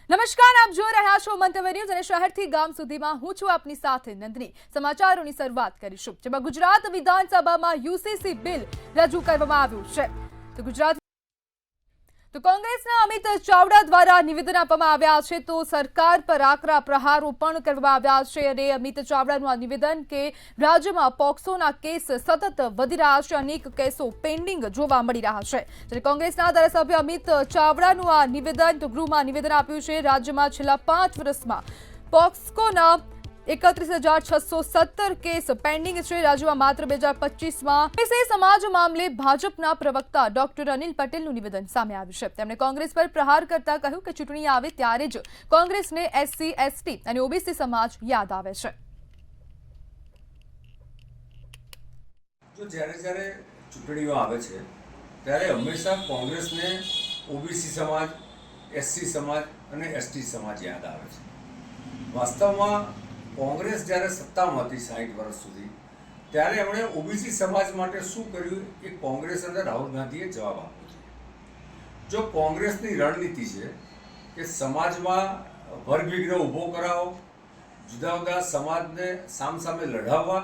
નમસ્કાર, આપ જોઈ રહ્યા છો મંતવ્ય ન્યૂઝ અને શહેરથી ગામ સુધીમાં હું છું આપની સાથે નંદની। સમાચારોની શરૂઆત કરીશું, જેમાં ગુજરાત વિધાનસભામાં યુસીસી બિલ રજૂ કરવામાં આવ્યું છે। તો કોંગ્રેસના અમિત ચાવડા દ્વારા નિવેદન આપવામાં આવ્યા છે, તો સરકાર પર આકરા પ્રહારો પણ કરવામાં આવ્યા છે અને અમિત ચાવડાનું આ નિવેદન કે રાજ્યમાં પોક્સોના કેસ સતત વધી રહ્યા છે, અનેક કેસો પેન્ડિંગ જોવા મળી રહ્યા છે। જ્યારે કોંગ્રેસના ધારાસભ્ય અમિત ચાવડાનું આ નિવેદન તો ગૃહમાં નિવેદન આપ્યું છે, રાજ્યમાં છેલ્લા 5 વર્ષમાં પોક્સોના 31,617 કેસ પેન્ડિંગ છે। રાજ્યમાં માત્ર 2025માં સમાજ મામલે ભાજપના પ્રવક્તા ડોક્ટર અનિલ પટેલનું નિવેદન સામે આવ્યું છે। તેમણે કોંગ્રેસ પર પ્રહાર કરતા કહ્યું કે ચૂંટણી આવે ત્યારે જ કોંગ્રેસને એસસી, એસટી અને ઓબીસી સમાજ યાદ આવે છે। જો જ્યારે ચૂંટણીઓ આવે છે ત્યારે હંમેશા કોંગ્રેસને ઓબીસી સમાજ, એસસી સમાજ અને એસટી સમાજ યાદ આવે છે। વાસ્તવમાં કોંગ્રેસ જ્યારે સત્તામાં હતી 60 વર્ષ સુધી, ત્યારે એમણે ઓબીસી સમાજ માટે શું કર્યું એ કોંગ્રેસ અને રાહુલ ગાંધીએ જવાબ આપ્યો છે। જો કોંગ્રેસની રણનીતિ છે કે સમાજમાં વર્ગવિગ્રહ ઊભો કરાવો, જુદા જુદા સમાજને સામસામે લડાવવા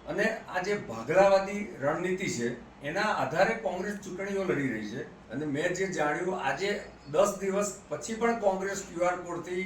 અને આ જે ભાગલાવાદી રણનીતિ છે એના આધારે કોંગ્રેસ ચૂંટણીઓ લડી રહી છે। અને મેં જે જાણ્યું, આજે 10 દિવસ પછી પણ કોંગ્રેસ QR કોડથી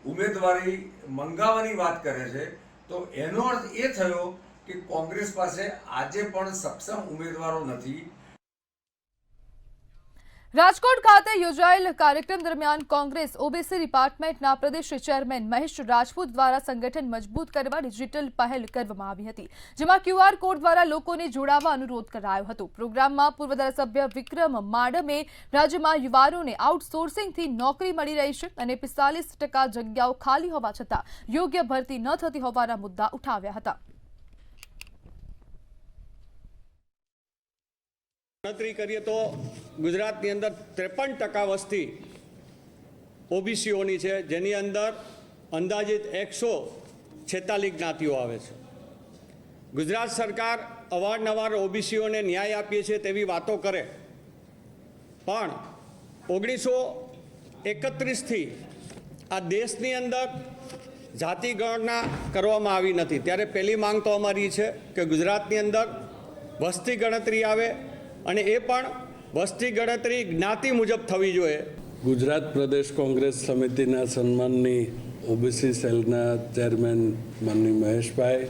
ઉમેદવારી મંગાવવાની વાત કરે છે, તો એનો અર્થ એ થયો કે કોંગ્રેસ પાસે આજે પણ સક્ષમ ઉમેદવારો નથી। રાજકોટ ખાતે યોજાયેલ કાર્યક્રમ દરમિયાન કોંગ્રેસ ઓબીસી ડિપાર્ટમેન્ટના પ્રદેશ ચેરમેન મહેશ રાજપૂત દ્વારા સંગઠન મજબૂત કરવા ડિજિટલ પહેલ કરવામાં આવી હતી, જેમાં QR કોડ દ્વારા લોકોને જોડાવા અનુરોધ કરાયો હતો। પ્રોગ્રામમાં પૂર્વ ધારાસભ્ય વિક્રમ માડમે રાજ્યમાં યુવાનોને આઉટસોર્સિંગથી નોકરી મળી રહી છે અને 45% જગ્યાઓ ખાલી હોવા છતાં યોગ્ય ભરતી ન થતી હોવાના મુદ્દા ઉઠાવ્યા હતા। ગણતરી કરીએ તો ગુજરાતની અંદર 53% વસ્તી ઓબીસીઓની છે, જેની અંદર અંદાજિત 146 જ્ઞાતિઓ આવે છે। ગુજરાત સરકાર અવારનવાર ઓબીસીઓને ન્યાય આપીએ છીએ તેવી વાતો કરે, પણ 1931થી આ દેશની અંદર જાતિ ગણના કરવામાં આવી નથી। ત્યારે પહેલી માંગ તો અમારી છે કે ગુજરાતની અંદર વસ્તી ગણતરી આવે અને એ પણ વસ્તી ગણતરી જ્ઞાતિ મુજબ થવી જોઈએ। ગુજરાત પ્રદેશ કોંગ્રેસ સમિતિના સન્માનની ઓબીસી સેલના ચેરમેન માનની મહેશભાઈ,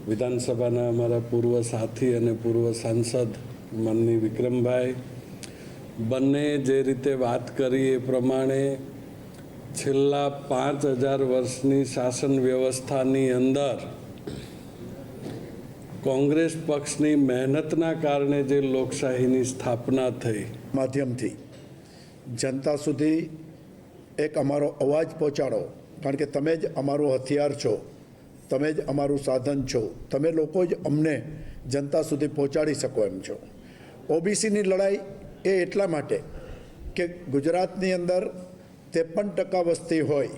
વિધાનસભાના અમારા પૂર્વ સાથી અને પૂર્વ સાંસદ માનની વિક્રમભાઈ, બંને જે રીતે વાત કરી એ પ્રમાણે છેલ્લા 5000 વર્ષની શાસન વ્યવસ્થાની અંદર કોંગ્રેસ પક્ષની મહેનતના કારણે જે લોકશાહીની સ્થાપના થઈ, માધ્યમથી જનતા સુધી એક અમારો અવાજ પહોંચાડો, કારણ કે તમે જ અમારું હથિયાર છો, તમે જ અમારું સાધન છો, તમે લોકો જ અમને જનતા સુધી પહોંચાડી શકો એમ છો। ઓબીસીની લડાઈ એ એટલા માટે કે ગુજરાતની અંદર 53% વસ્તી હોય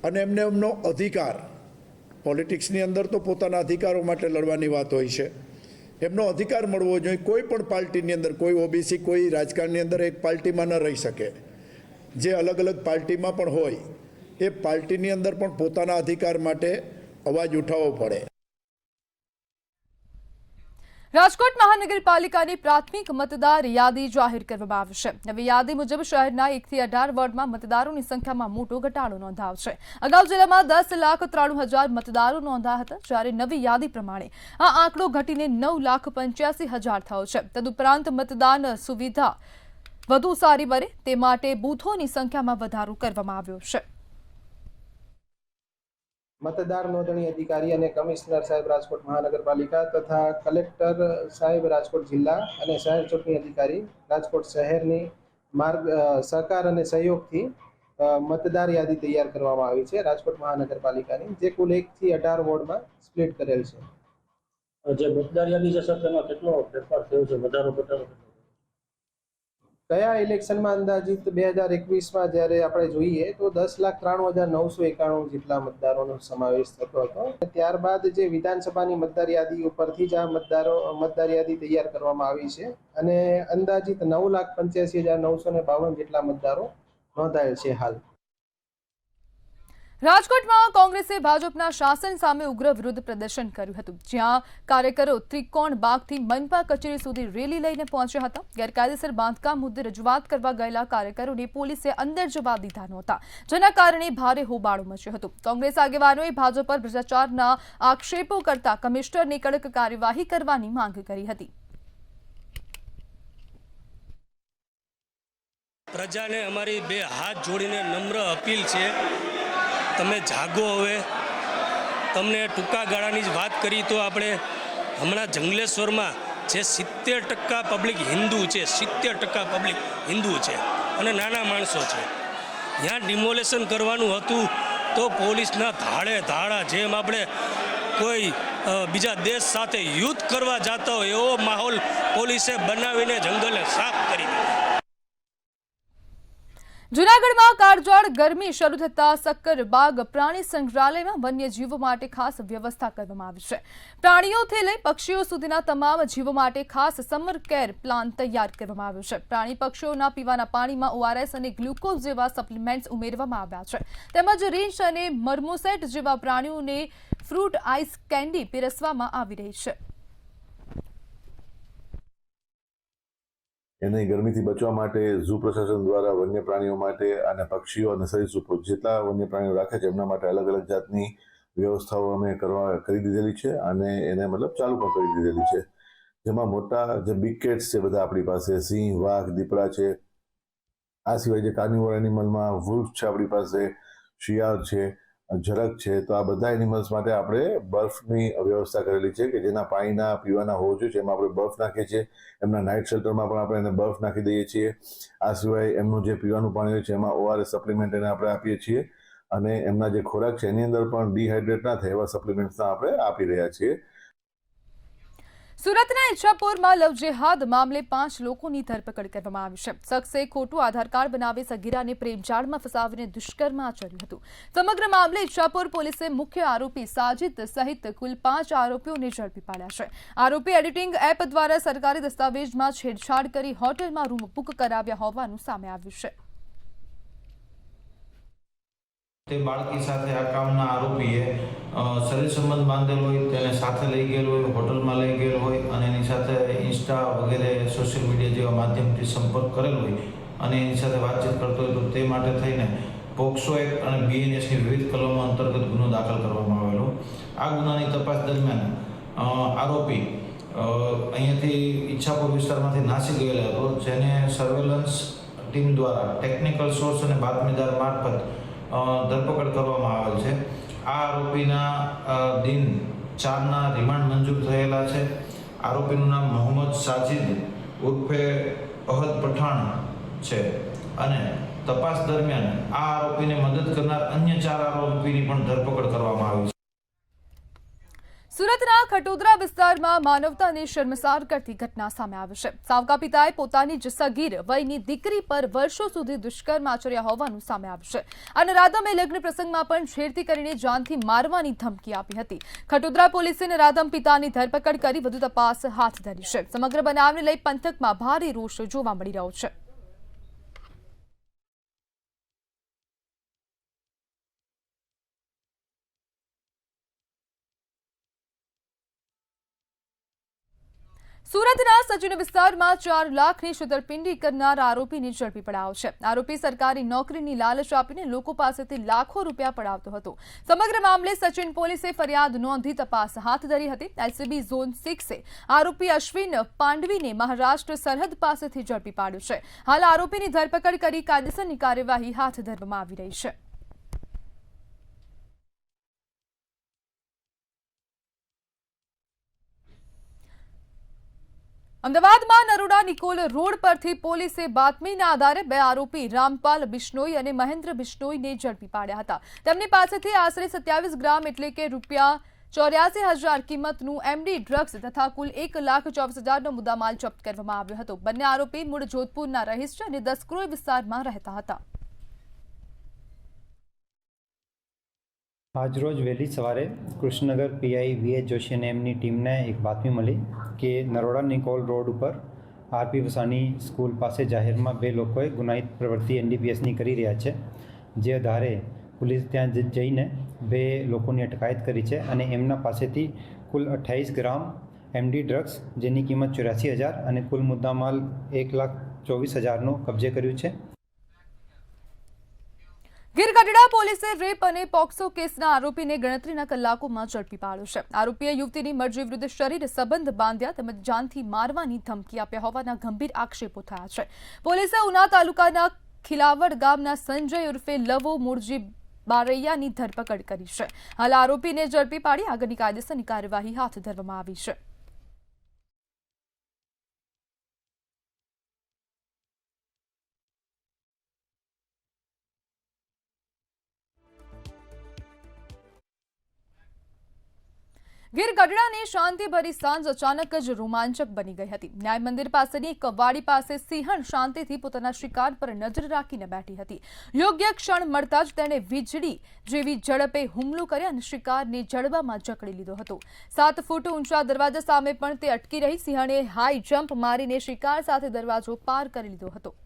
અને એમને એમનો અધિકાર, પોલિટિક્સની અંદર તો પોતાના અધિકારો માટે લડવાની વાત હોય છે, એમનો અધિકાર મળવો જોઈએ। કોઈ પણ પાર્ટીની અંદર કોઈ ઓબીસી કોઈ રાજકારણની અંદર એક પાર્ટીમાં ન રહી શકે, જે અલગ અલગ પાર્ટીમાં પણ હોય એ પાર્ટીની અંદર પણ પોતાના અધિકાર માટે અવાજ ઉઠાવવો પડે। રાજકોટ મહાનગરપાલિકાની પ્રાથમિક મતદાર યાદી જાહેર કરવામાં આવી છે। નવી યાદી મુજબ શહેરના 1 થી 18 વોર્ડમાં મતદારોની સંખ્યામાં મોટો ઘટાડો નોંધાયો છે। અગાઉ જિલ્લામાં 10,93,000 મતદારો નોંધાયા હતા, જ્યારે નવી યાદી પ્રમાણે આ આંકડો ઘટીને 9,85,000 થયો છે। તદુપરાંત મતદાન સુવિધા વધુ સારી બને તે માટે બૂથોની સંખ્યામાં વધારો કરવામાં આવ્યો છે। मतदार नोंधणी अधिकारी અને કમિશનર સાહેબ રાજકોટ મહાનગરપાલિકા તથા કલેક્ટર સાહેબ રાજકોટ જિલ્લા અને શહેર ચૂંટણી અધિકારી રાજકોટ શહેરની માર્ગ સહકાર અને સહયોગથી મતદાર યાદી તૈયાર કરવામાં આવી છે રાજકોટ મહાનગરપાલિકાની, જે કુલ 1 થી 18 વોર્ડમાં સ્પ્લિટ કરેલ છે। જે મતદાર યાદી છે સર, તેમાં કેટલો ફેરફાર થયો છે, વધારો ઘટાડો? ગયા ઇલેક્શનમાં અંદાજિત 2021માં જ્યારે આપણે જોઈએ તો 10,93,991 જેટલા મતદારોનો સમાવેશ થતો હતો। ત્યારબાદ જે વિધાનસભાની મતદાર યાદી ઉપરથી જ આ મતદાર યાદી તૈયાર કરવામાં આવી છે અને અંદાજિત 9,85,952 જેટલા મતદારો નોંધાયેલ છે હાલ। રાજકોટમાં કોંગ્રેસે ભાજપના શાસન સામે ઉગ્ર વિરોધ પ્રદર્શન કર્યું હતું, જ્યાં કાર્યકરો ત્રિકોણ બાગથી મનપા કચેરી સુધી રેલી લઈને પહોંચ્યા હતા. ગેરકાયદેસર બાંધકામ મુદ્દે રજૂઆત કરવા ગયેલા કાર્યકરોને પોલીસે અંદર જવા દીધા નહોતા, જેના કારણે ભારે હોબાળો મચ્યો હતો. કોંગ્રેસ આગેવાનોએ ભાજપ પર ભ્રષ્ટાચારના આક્ષેપો કરતા કમિશનરની કડક કાર્યવાહી કરવાની માંગ કરી હતી. પ્રજાને અમારી બે હાથ જોડીને નમ્ર અપીલ છે, તમે જાગો. હવે તમને ટૂંકા ગાળાની જ વાત કરી તો આપણે હમણાં જંગલેશ્વરમાં જે 70% પબ્લિક હિન્દુ છે, 70% પબ્લિક હિન્દુ છે અને નાના માણસો છે, ત્યાં ડિમોલેશન કરવાનું હતું તો પોલીસના ધાડે ધાડા, જેમ આપણે કોઈ બીજા દેશ સાથે યુદ્ધ કરવા જતા હોય એવો માહોલ પોલીસે બનાવીને જંગલને સાફ કરી દીધો. જૂનાગઢમાં કાળઝાળ ગરમી શરૂ થતા સક્કરબાગ પ્રાણી સંગ્રહાલયમાં વન્યજીવો માટે ખાસ વ્યવસ્થા કરવામાં આવી છે. પ્રાણીઓથી લઈ પક્ષીઓ સુધીના તમામ જીવો માટે ખાસ સમર કેર પ્લાન તૈયાર કરવામાં આવ્યો છે. પ્રાણી પક્ષીઓના પીવાના પાણીમાં ORS અને ગ્લુકોઝ જેવા સપ્લિમેન્ટ્સ ઉમેરવામાં આવ્યા છે. તેમજ રીંછ અને મર્મોસેટ જેવા પ્રાણીઓને ફ્રૂટ આઈસ કેન્ડી પીરસવામાં આવી રહી છે. એને ગરમીથી બચવા માટે ઝૂ પ્રશાસન દ્વારા વન્ય પ્રાણીઓ માટે અને પક્ષીઓ અને સરીસૃપો જેટલા વન્ય પ્રાણીઓ રાખે છે એમના માટે અલગ અલગ જાતની વ્યવસ્થાઓ અમે કરી દીધેલી છે અને એને મતલબ ચાલુ પણ કરી દીધેલી છે. જેમાં મોટા જે બિગ કેટ્સ છે બધા આપણી પાસે, સિંહ, વાઘ, દીપડા છે. આ સિવાય જે કાર્નિવોર એનિમલમાં વુલ્ફ છે આપણી પાસે, શિયાળ છે, ઝરખ છે. તો આ બધા એનિમલ્સ માટે આપણે બર્ફની વ્યવસ્થા કરેલી છે કે જેના પાણીના પીવાના હોવો જોઈએ, એમાં આપણે બર્ફ નાખીએ છીએ. એમના નાઇટ શેલ્ટરમાં પણ આપણે એને બર્ફ નાખી દઈએ છીએ. આ સિવાય એમનું જે પીવાનું પાણી હોય છે એમાં ORS સપ્લિમેન્ટ એને આપણે આપીએ છીએ અને એમના જે ખોરાક છે એની અંદર પણ ડિહાઇડ્રેટ ના થાય એવા સપ્લિમેન્ટ્સના આપણે આપી રહ્યા છીએ. સુરતના ઈચ્છાપુરમાં લવ જેહાદ મામલે 5 લોકોની ધરપકડ કરવામાં આવી છે. શખ્સે ખોટું આધાર કાર્ડ બનાવી સગીરાને પ્રેમજાળમાં ફસાવીને દુષ્કર્મ આચર્યું હતું. સમગ્ર મામલે ઈચ્છાપુર પોલીસે મુખ્ય આરોપી સાજિદ સહિત કુલ 5 આરોપીઓને ઝડપી પાડ્યા છે. આરોપી એડિટિંગ એપ દ્વારા સરકારી દસ્તાવેજમાં છેડછાડ કરી હોટેલમાં રૂમ બુક કરાવ્યા હોવાનું સામે આવ્યું છે. તે બાળકી સાથે આ કામના આરોપીએ શરીર સંબંધ બાંધેલો હોય, તેને સાથે લઈ ગયેલો હોય, હોટલમાં લઈ ગયેલો હોય અને એની સાથે ઇન્સ્ટા વગેરે સોશિયલ મીડિયા જેવા માધ્યમથી સંપર્ક કરેલો હોય અને એની સાથે વાતચીત કરતો હોય, તો તે માટે થઈને પોક્સો એક્ટ અને BNSની વિવિધ કલમો અંતર્ગત ગુનો દાખલ કરવામાં આવેલો. આ ગુનાની તપાસ દરમિયાન આરોપી અહીંયાથી ઈચ્છાપુર વિસ્તારમાંથી નાસી ગયેલો હતો, જેને સર્વેલન્સ ટીમ દ્વારા ટેકનિકલ સોર્સ અને બાતમીદાર મારફત ધરપકડ કરવામાં આવેલ છે. આ આરોપીના દિન 4ના રિમાન્ડ મંજૂર થયેલા છે. આરોપીનું નામ મોહમ્મદ સાજિદ ઉર્ફે અહદ પઠાણ છે અને તપાસ દરમિયાન આ આરોપીને મદદ કરનાર અન્ય 4 આરોપીની પણ ધરપકડ કરવામાં આવી છે. સુરતના ખટોદરા વિસ્તારમાં માનવતાને શર્મસાર કરતી ઘટના સામે આવી છે. સાવકા પિતાએ પોતાની જ સગીર વયની દીકરી પર વર્ષો સુધી દુષ્કર્મ આચર્યા હોવાનું સામે આવ્યું છે. અને નરાધમે લગ્ન પ્રસંગમાં પણ છેડતી કરીને જાનથી મારવાની ધમકી આપી હતી. ખટોદરા પોલીસે નરાધમ પિતાની ધરપકડ કરી વધુ તપાસ હાથ ધરી છે. સમગ્ર બનાવને લઈ પંથકમાં ભારે રોષ જોવા મળી રહ્યો છે. સુરતના સચિન વિસ્તારમાં 4 લાખની છેતરપિંડી કરનાર આરોપીને ઝડપી પડાયો છે. આરોપી સરકારી નોકરીની લાલચ આપીને લોકો પાસેથી લાખો રૂપિયા પડાવતો હતો. સમગ્ર મામલે સચિન પોલીસે ફરિયાદ નોંધી તપાસ હાથ ધરી હતી. LCB ઝોન 6એ આરોપી અશ્વિન પાંડવીને મહારાષ્ટ્ર સરહદ પાસેથી ઝડપી પાડ્યો છે. હાલ આરોપીની ધરપકડ કરી કાયદેસરની કાર્યવાહી હાથ ધરવામાં આવી રહી છે. અમદાવાદમાં નરોડા નિકોલ રોડ પરથી પોલીસે બાતમીના આધારે 2 આરોપી રામપાલ બિશ્નોઈ અને મહેન્દ્ર બિશ્નોઈને ઝડપી પાડ્યા હતા. તેમની પાસેથી આશરે 27 ગ્રામ એટલે કે ₹84,000 કિંમતનું MD ડ્રગ્સ તથા કુલ 1,24,000નો મુદ્દામાલ જપ્ત કરવામાં આવ્યો હતો. બંને આરોપી મૂળ જોધપુરના રહીશ છે અને દસક્રોઈ વિસ્તારમાં રહેતા હતા. આજરોજ વહેલી સવારે કૃષ્ણનગર PI VH જોશી અને એમની ટીમને એક બાતમી મળી કે નરોડા નિકોલ રોડ ઉપર RP વસાણી સ્કૂલ પાસે જાહેરમાં 2 લોકોએ ગુનાહિત પ્રવૃત્તિ NDPSની કરી રહ્યા છે. જે આધારે પોલીસ ત્યાં જઈને 2 લોકોની અટકાયત કરી છે અને એમના પાસેથી કુલ 28 ગ્રામ MD ડ્રગ્સ જેની કિંમત 84,000 અને કુલ મુદ્દામાલ 1,24,000નો કબજે કર્યું છે. ગીર ગઢડા પોલીસે રેપ અને પોક્સો કેસના આરોપીને ગણતરીના કલાકોમાં ઝડપી પાડ્યો છે. આરોપીએ યુવતીની મરજી વિરુદ્ધ શરીર સંબંધ બાંધ્યા તેમજ જાનથી મારવાની ધમકી આપ્યા હોવાના ગંભીર આક્ષેપો થયા છે. પોલીસે ઉના તાલુકાના ખિલાવડ ગામના સંજય ઉર્ફે લવો મૂળજી બારૈયાની ધરપકડ કરી છે. હાલ આરોપીને ઝડપી પાડી આગળની કાયદેસરની કાર્યવાહી હાથ ધરવામાં આવી છે. ગીર ગઢડાની શાંતિભરી સાંજ અચાનક જ રોમાંચક બની ગઈ હતી. ન્યાય મંદિર પાસેની એક વાડી પાસે સિંહણ શાંતિથી પોતાના શિકાર પર નજર રાખીને બેઠી હતી. યોગ્ય ક્ષણ મળતા જ તેણે વીજળી જેવી ઝડપે હુમલો કર્યો અને શિકારને જડબામાં જકડી લીધો હતો. 7 ફૂટ ઊંચા દરવાજા સામે પણ તે અટકી રહી. સિંહણે હાઈ જમ્પ મારીને શિકાર સાથે દરવાજો પાર કરી લીધો હતો.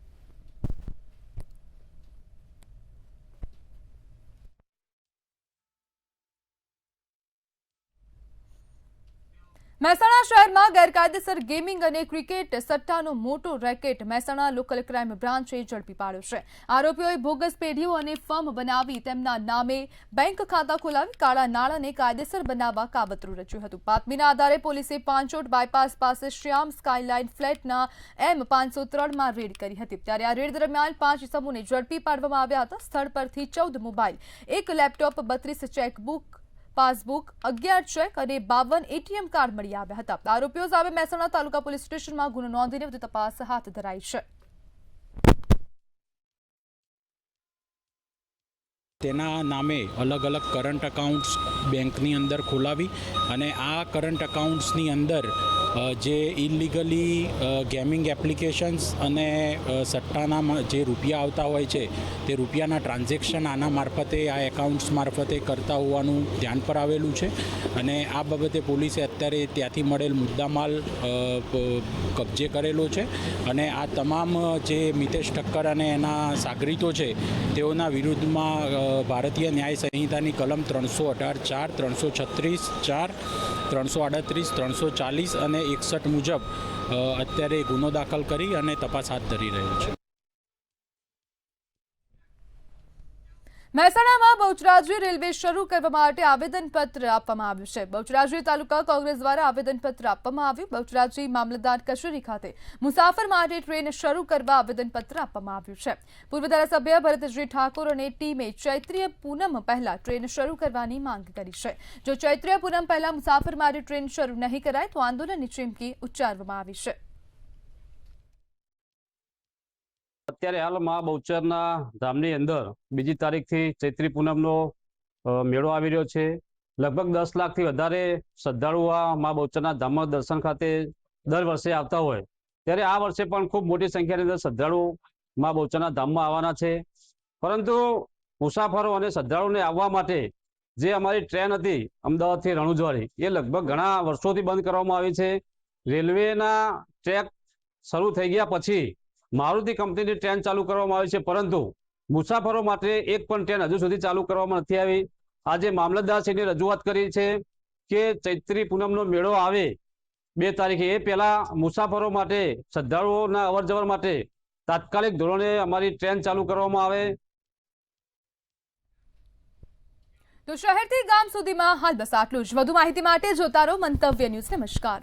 મહેસાણા શહેરમાં ગેરકાયદેસર ગેમિંગ અને ક્રિકેટ સટ્ટાનો મોટો રેકેટ મહેસાણા લોકલ ક્રાઇમ બ્રાન્ચે ઝડપી પાડ્યો છે. આરોપીઓએ બોગસ પેઢીઓ અને ફર્મ બનાવી તેમના નામે બેંક ખાતા ખોલાવી કાળા નાણાંને કાયદેસર બનાવવા કાવતરું રચ્યું હતું. બાતમીના આધારે પોલીસે પાંચોટ બાયપાસ પાસે શ્યામ સ્કાયલાઇન ફ્લેટના M503માં રેડ કરી હતી. ત્યારે આ રેડ દરમિયાન 5 ઇસમોને ઝડપી પાડવામાં આવ્યા હતા. સ્થળ પરથી 14 mobile, 1 laptop, 32 chequebook, passbook, 11 check અને 52 ATM કાર્ડ મળી આવ્યા હતા. આરોપીઓ સામે મહેસાણા તાલુકા પોલીસ સ્ટેશનમાં ગુનો નોંધીને વધુ તપાસ હાથ ધરાઈ છે. તેના નામે અલગ અલગ કરંટ અકાઉન્ટ્સ બેંકની અંદર ખોલાવી અને આ કરંટ અકાઉન્ટ્સની અંદર જે ઇલીગલી ગેમિંગ એપ્લિકેશન્સ અને સટ્ટાના જે રૂપિયા આવતા હોય છે તે રૂપિયાના ટ્રાન્ઝેક્શન આના મારફતે આ એકાઉન્ટ્સ મારફતે કરતા હોવાનું ધ્યાન પર આવેલું છે અને આ બાબતે પોલીસે અત્યારે ત્યાંથી મળેલ મુદ્દામાલ કબજે કરેલો છે અને આ તમામ જે મિતેશ ઠક્કર અને એના સાગરીતો છે તેઓના વિરુદ્ધમાં ભારતીય ન્યાય સંહિતાની કલમ 318(4), 336(4), 338, 340 અને 61 મુજબ અત્યારે ગુનો દાખલ કરી અને તપાસ હાથ ધરી રહ્યો છે. મહેસાણામાં બહુચરાજી રેલવે શરૂ કરવા માટે આવેદનપત્ર આપવામાં આવ્યું છે. બહુચરાજી તાલુકા કોંગ્રેસ દ્વારા આવેદનપત્ર આપવામાં આવ્યું. બહુચરાજી મામલતદાર કચેરી ખાતે મુસાફર માટે ટ્રેન શરૂ કરવા આવેદનપત્ર આપવામાં આવ્યું છે. પૂર્વ ધારાસભ્ય ભરતજી ઠાકોર અને ટીમે ચૈત્રીય પૂનમ પહેલા ટ્રેન શરૂ કરવાની માંગ કરી છે. જો ચૈત્રીય પૂનમ પહેલા મુસાફર માટે ટ્રેન શરૂ નહીં કરાય તો આંદોલનની ચીમકી ઉચ્ચારવામાં આવી છે. અત્યારે હાલ મા બહુચરના ધામની અંદર 2 તારીખથી ચૈત્રી પૂનમનો મેળો આવી રહ્યો છે. લગભગ 10 લાખથી વધારે શ્રદ્ધાળુઓ આ મા બહુચરના ધામમાં દર્શન ખાતે દર વર્ષે આવતા હોય ત્યારે આ વર્ષે પણ ખૂબ મોટી સંખ્યાની અંદર શ્રદ્ધાળુઓ મા બહુચરના ધામમાં આવવાના છે. પરંતુ મુસાફરો અને શ્રદ્ધાળુઓને આવવા માટે જે અમારી ટ્રેન હતી અમદાવાદથી રણુજવાડી એ લગભગ ઘણા વર્ષોથી બંધ કરવામાં આવી છે. રેલવેના ટ્રેક શરૂ થઈ ગયા પછી મારુતિ કંપનીની ટ્રેન ચાલુ કરવામાં આવી છે પરંતુ મુસાફરો માટે એક પણ ટ્રેન હજુ સુધી ચાલુ કરવામાં નથી આવી. આજે મામલતદારશ્રીને રજૂઆત કરી છે કે ચૈત્રી પૂનમનો મેળો આવે 2 તારીખે એ પહેલા મુસાફરો માટે શ્રદ્ધાળુઓના અવરજવર માટે તાત્કાલિક ધોરણે અમારી ટ્રેન ચાલુ કરવામાં આવે. તો શહેરથી ગામ સુધીમાં હાલ બસ આટલું જ. વધુ માહિતી માટે જોતા રહો મંતવ્ય ન્યૂઝ. નમસ્કાર.